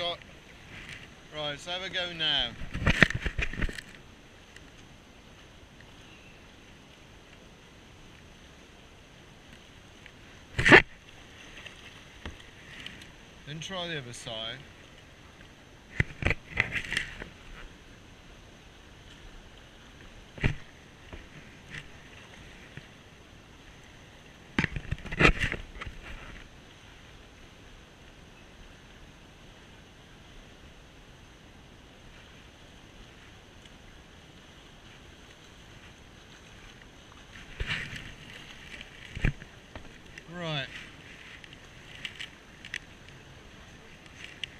got... Right, let's have a go now. Then try the other side. Right.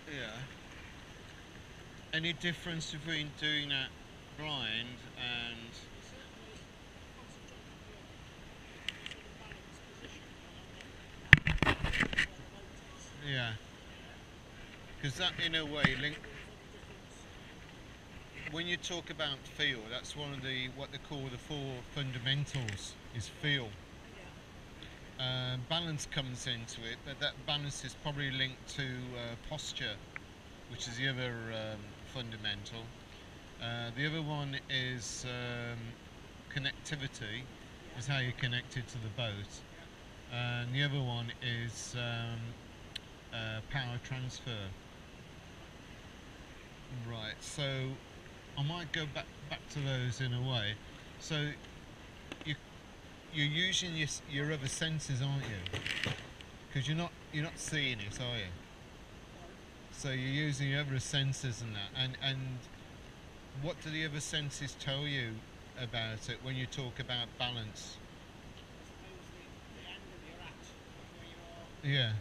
Yeah. Any difference between doing that blind and... Yeah. Because that, in a way, when you talk about feel, that's one of the what they call the four fundamentals is feel. Balance comes into it, but that balance is probably linked to posture, which is the other fundamental. The other one is connectivity, is how you're connected to the boat, and the other one is power transfer. Right, so I might go back to those in a way. So you're using your other senses, aren't you? Because you're not seeing it, are you? So you're using your other senses and that. And what do the other senses tell you about it when you talk about balance? Yeah.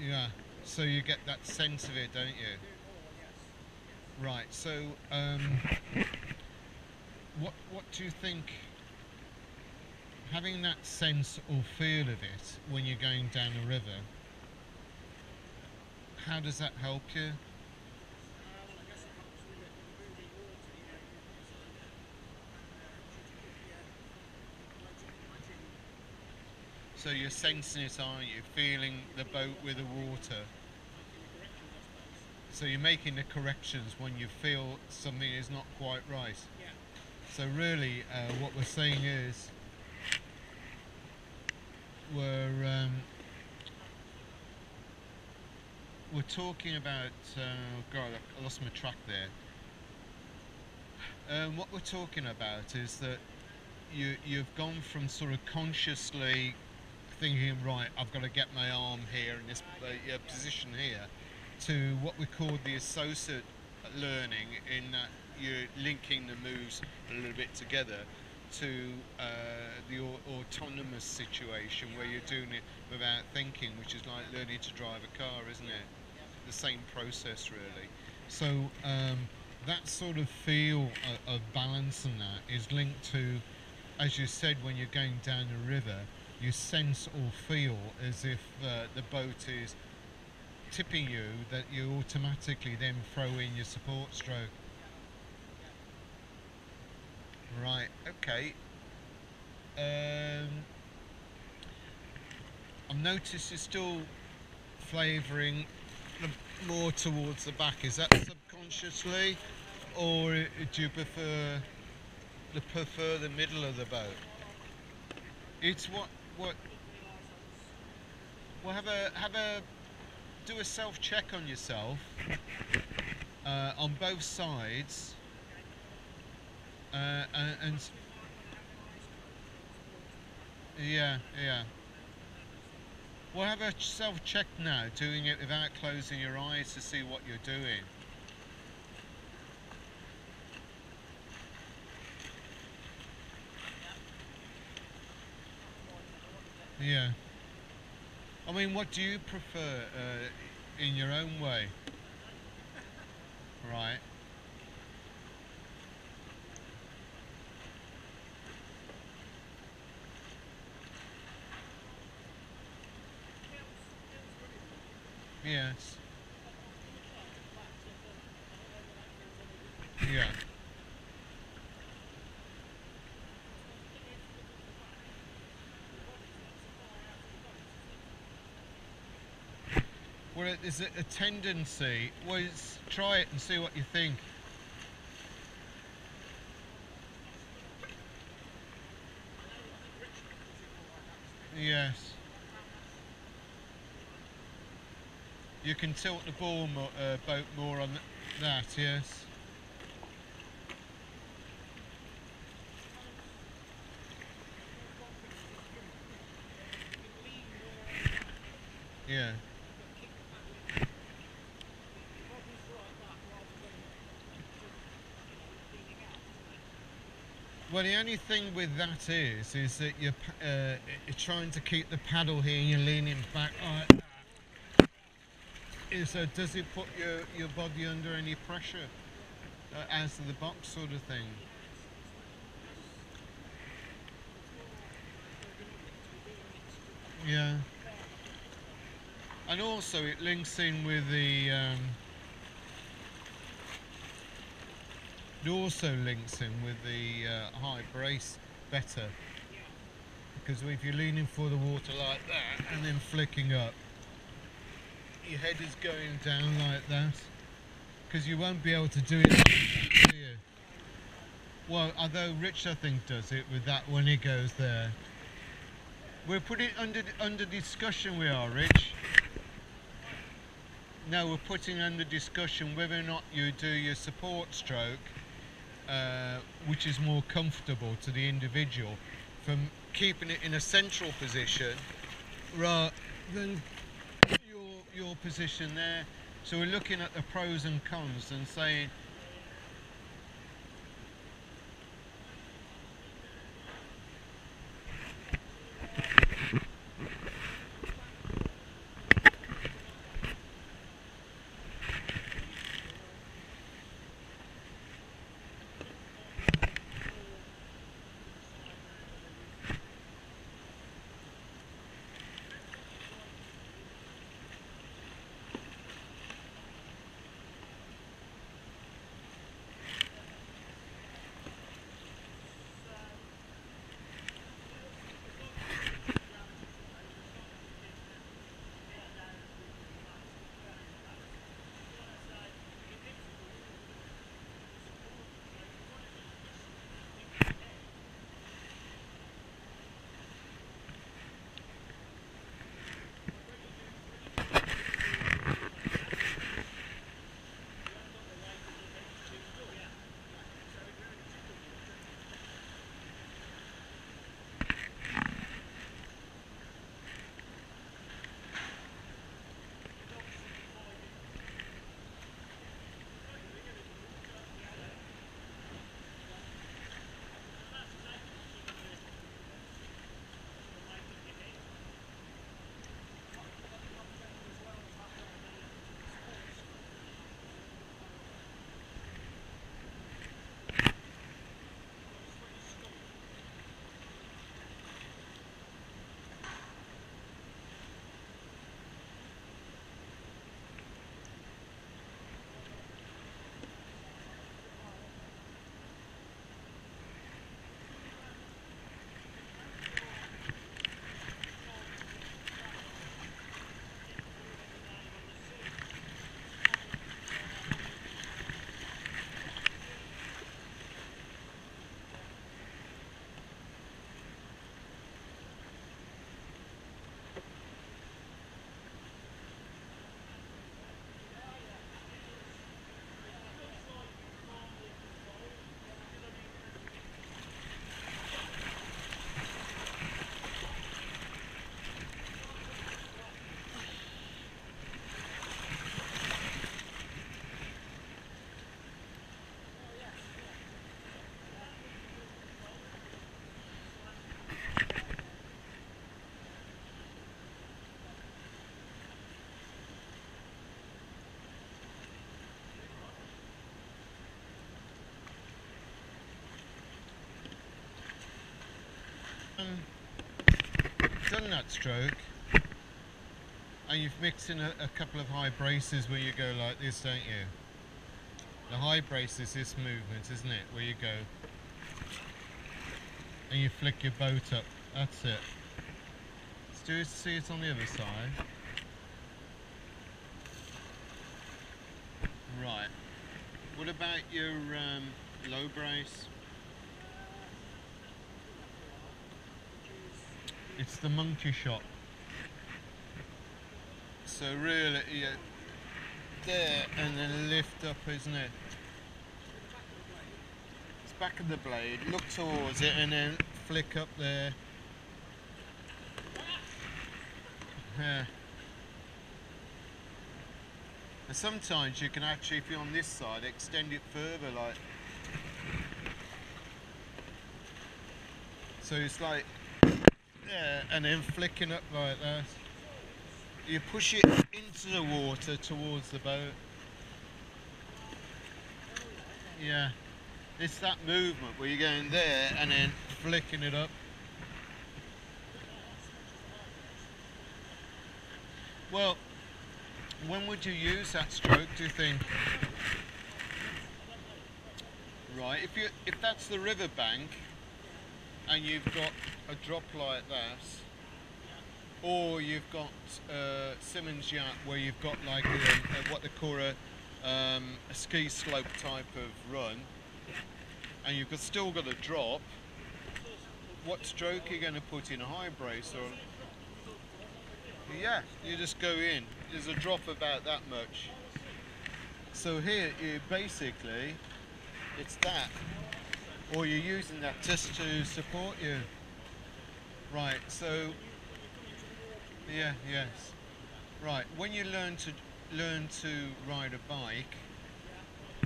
Yeah. So you get that sense of it, don't you? Right. So what do you think? Having that sense or feel of it when you're going down a river, how does that help you? So you're sensing it, aren't you? Feeling the boat with the water. So you're making the corrections when you feel something is not quite right. So really, what we're saying is, we're talking about. God, I lost my track there. What we're talking about is that you've gone from sort of consciously thinking, right, I've got to get my arm here in this position here, to what we call the associate learning, in that you're linking the moves a little bit together, to the autonomous situation where you're doing it without thinking, which is like learning to drive a car, isn't it? The same process, really. So that sort of feel of balance and that is linked to, as you said, when you're going down a river, you sense or feel as if the boat is tipping you, that you automatically then throw in your support stroke. Right, okay. I've noticed you're still flavouring more towards the back. Is that subconsciously, or do you prefer the middle of the boat? It's what well, have a do a self check on yourself on both sides, and yeah. Well, have a self check now, doing it without closing your eyes, to see what you're doing. Yeah. I mean, what do you prefer in your own way? Right. Yes. Yeah. Well, there's a tendency. Well, try it and see what you think. Yes. You can tilt the boat more on that, yes. Yeah. Well, the only thing with that is that you're trying to keep the paddle here and you're leaning back like that. Does it put your body under any pressure as to the box sort of thing? Yeah. And also it links in with it also links in with the high brace better, because if you're leaning for the water like that and then flicking up, your head is going down like that, because you won't be able to do it like that, do you? Well, although Rich I think does it with that when he goes there. We'll put it under discussion, we are, Rich. No, we're putting under discussion whether or not you do your support stroke, which is more comfortable to the individual, from keeping it in a central position rather than your position there. So we're looking at the pros and cons and saying, done that stroke, and you've mixed in a couple of high braces where you go like this, don't you? The high brace is this movement, isn't it? Where you go and you flick your boat up. That's it. Let's see it on the other side. Right. What about your low brace? It's the monkey shot. So really, yeah, there and then lift up, isn't it? It's back of the blade, look towards it and then flick up there. Yeah. And sometimes you can actually, if you're on this side, extend it further, like. So it's like, yeah, and then flicking up like that. You push it into the water towards the boat. Yeah, it's that movement where you're going there and then flicking it up. Well, when would you use that stroke, do you think? Right, if that's the river bank and you've got a drop like that, or you've got Simmons Yacht where you've got like what they call a ski slope type of run, and you've still got a drop, what stroke are you going to put in? A high brace or? Yeah, you just go in. There's a drop about that much. So here, you basically, it's that, or you're using that just to support you. Right. So, yeah, yes. Right. When you learn to ride a bike,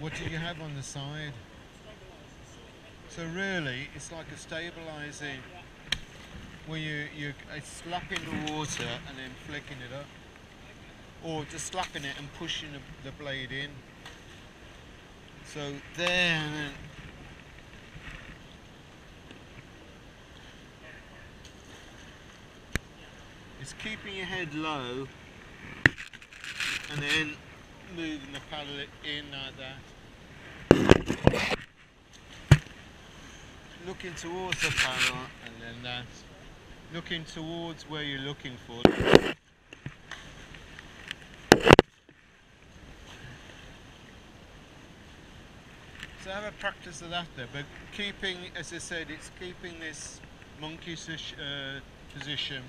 what do you have on the side? So really, it's like a stabilising, where you're slapping the water and then flicking it up, or just slapping it and pushing the blade in. So there, and then it's keeping your head low and then moving the paddle in like that. Looking towards the paddle and then that. Looking towards where you're looking for. So have a practice of that there, but keeping, as I said, it's keeping this monkey position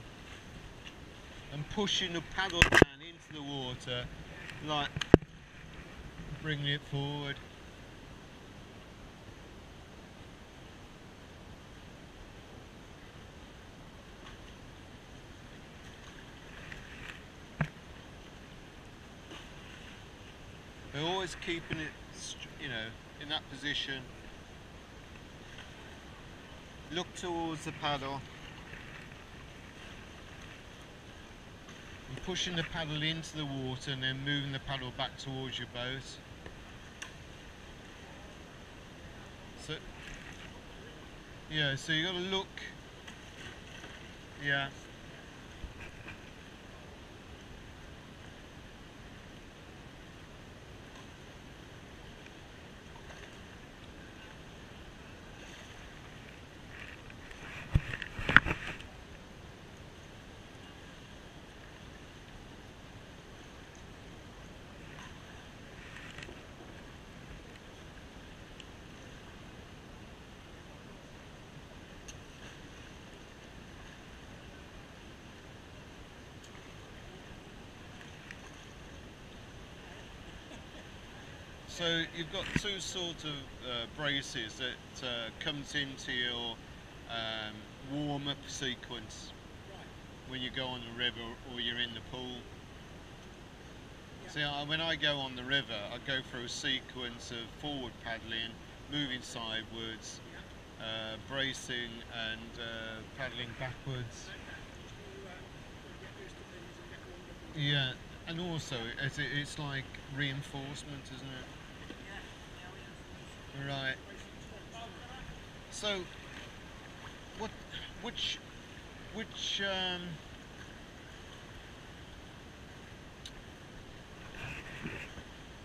and pushing the paddle down into the water, like bringing it forward. They're always keeping it, in that position. Look towards the paddle. And pushing the paddle into the water and then moving the paddle back towards your boat. So, yeah, so you got to look. Yeah. So you've got two sort of braces that comes into your warm-up sequence when you go on the river or you're in the pool. See, when I go on the river, I go through a sequence of forward paddling, moving sidewards, bracing and paddling backwards. Yeah, and also it's like reinforcement, isn't it? Right. So, which,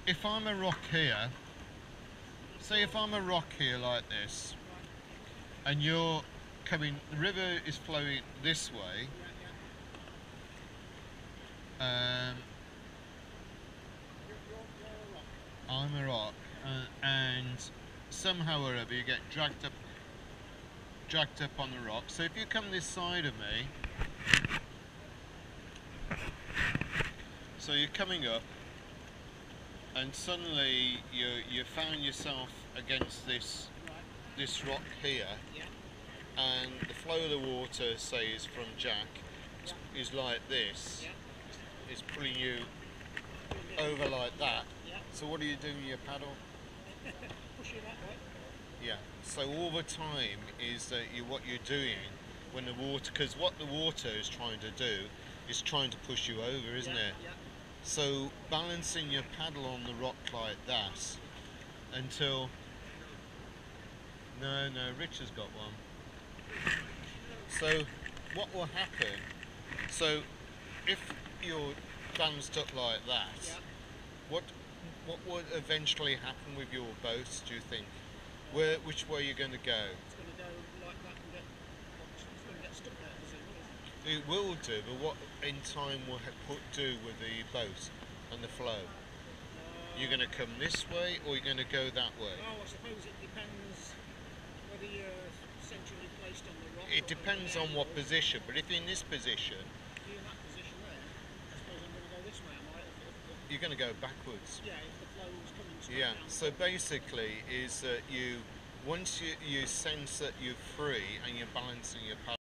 if I'm a rock here, say if I'm a rock here like this, and you're coming, the river is flowing this way, I'm a rock, and somehow or other you get dragged up on the rock. So if you come this side of me, so you're coming up, and suddenly you found yourself against this rock here, and the flow of the water, say, is from Jack, is like this, is pulling you over like that. So what do you do with your paddle? Push it that way. Yeah. So all the time is that what you're doing when the water, because what the water is trying to do is trying to push you over, isn't it? Yeah. So balancing your paddle on the rock like that until no, Richard's got one. So what will happen? So if you're balanced up like that, what would eventually happen with your boats, do you think? Which way are you going to go? It's going to go like that and it's going to get stuck there, presumably. It will do, but what in time will do with the boat and the flow? You're going to come this way or you're going to go that way? Well, I suppose it depends whether you're centrally placed on the rock. It depends on what position, but if you're in this position, if you're in that position there, I suppose I'm going to go this way, am I? You're going to go backwards. Yeah, if the flow's coming straight Yeah, down. so basically is that once you sense that you're free and you're balancing your paddle